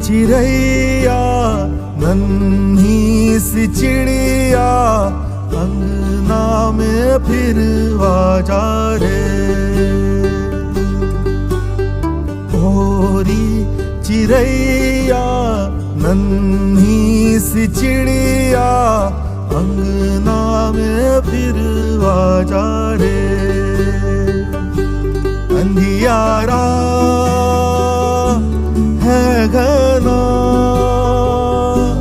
चिड़ैया नन्ही सी चिड़िया अंगना में फिर आजा रे। भोरी चिड़ैया नन्ही सी चिड़िया अंगना में फिर आजा रे।